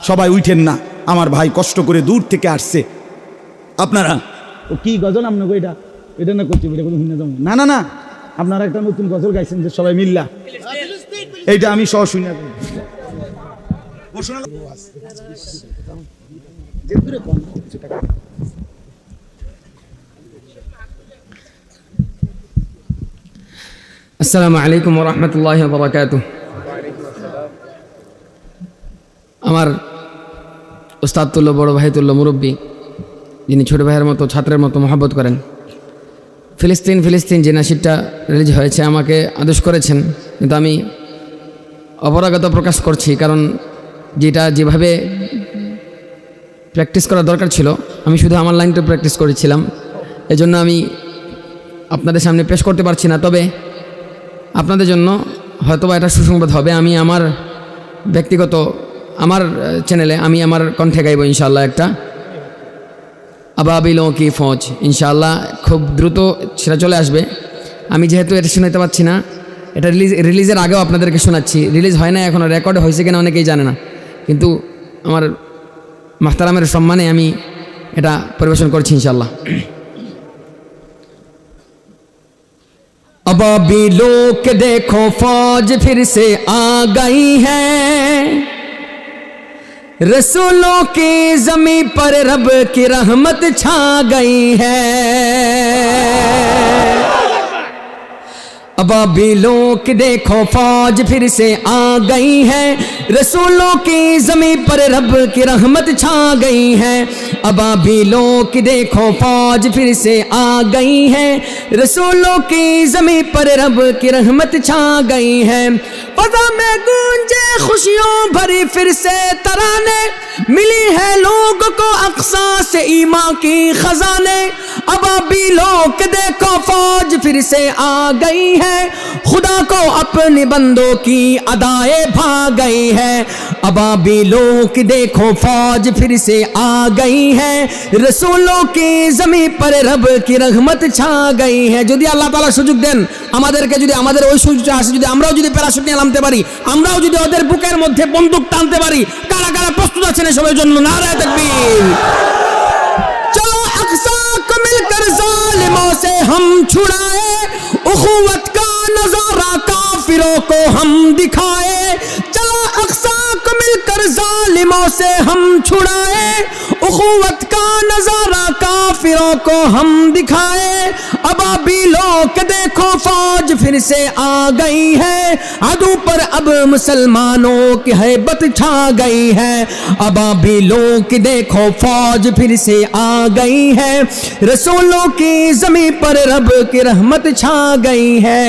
সবাই উঠেন না, আমার ভাই কষ্ট করে দূর থেকে আসছে। আপনারা ও কি গজল আপনাকে এটা এটা না করছি, এটা কোনো শুনে যাবো না। না না, আপনারা একটা নতুন গজল গাইছেন যে সবাই মিল্লা, এইটা আমি সহ শুনে আসসালামু আলাইকুম ওয়া রাহমাতুল্লাহি ওয়া বারাকাতুহু। আমার উস্তাদ তুল্য, বড় ভাই তুল্য, মুরব্বী, যিনি ছোট ভাইয়ের মতো ছাত্রের মতো মহব্বত করেন, ফিলিস্তিন ফিলিস্তিন যে নাশিদটা রিলিজ হয়েছে আমাকে আদেশ করেছেন, কিন্তু আমি অপরাগতা প্রকাশ করছি, কারণ যেটা যেভাবে প্র্যাকটিস করা দরকার ছিল আমি শুধু আমার লাইনটা প্র্যাকটিস করেছিলাম, এজন্য আমি আপনাদের সামনে পেশ করতে পারছি না। তবে আপনাদের জন্য হয়তোবা এটা সুসংবাদ হবে। আমি আমার ব্যক্তিগত আমার চ্যানেলে আমি আমার কণ্ঠে গাইব ইনশাআল্লাহ একটা আবাবিলোं की फौज, ইনশাআল্লাহ খুব দ্রুত সেটা চলে আসবে। আমি যেহেতু এটা শোনাতে পারছি না, এটা রিলিজের আগেও আপনাদেরকে শোনাচ্ছি, রিলিজ হয় না এখনও, রেকর্ড হয়েছে কিনা অনেকেই জানে না, কিন্তু আমার মাহতারামের সম্মানে আমি এটা পরিবেশন করছি ইনশাআল্লাহ। अबाबिलों के देखो फौज फिर से आ गई है, रसूलों की ज़मीं पर रब की रहमत छा गई है। अबाबिलों की देखो फौज फिर से आ गई है, रसूलों की ज़मीं पर रब की रहमत छा गई है। अबाबिलों की देखो फौज फिर से आ गई है, रसूलों की ज़मीं पर रब की रहमत छा गई है। फ़ज़ा में गूंजे खुशियों भरी फिर से तराने, मिली है लोगों को अक़सा से ईमान की खजाने। अबाबिलों के देखो फौज फिर से आ गई है, खुदा को अपने बंदों की अदाएं भा गई है। अबाबिलों की देखो फौज फिर से आ गई है, रसूलों की ज़मीं पर रब की रहमत छा गई है। যদি আল্লাহ তাআলা সুযোগ দেন আমাদেরকে, যদি আমাদের ওই সুযোগটা আসে, যদি আমরাও যদি প্যারাশুট নিয়ে নামতে পারি, আমরাও যদি ওদের বুকের মধ্যে বন্দুক টানতে পারি, কারা কারা প্রস্তুত আছেন সবার জন্য? নারায়ে তাকবীর। चलो अक़सा को मिलकर ज़ालिमों से हम छुड़ाए, उख़ुवत का नज़ारा काफ़िरों को हम दिखाए। चलो अक़सा को मिलकर ज़ालिमों से हम छुड़ाए, उख़ुवत का नज़ारा काफ़िरों को हम दिखाए। अबाबिलों के देखो फौज फिर से आ गई है, अदू पर अब मुसलमानों की हैबत छा गई है। अबाबिलों की देखो फौज फिर से आ गई है, रसूलों की ज़मीं पर रब की रहमत छा गई है।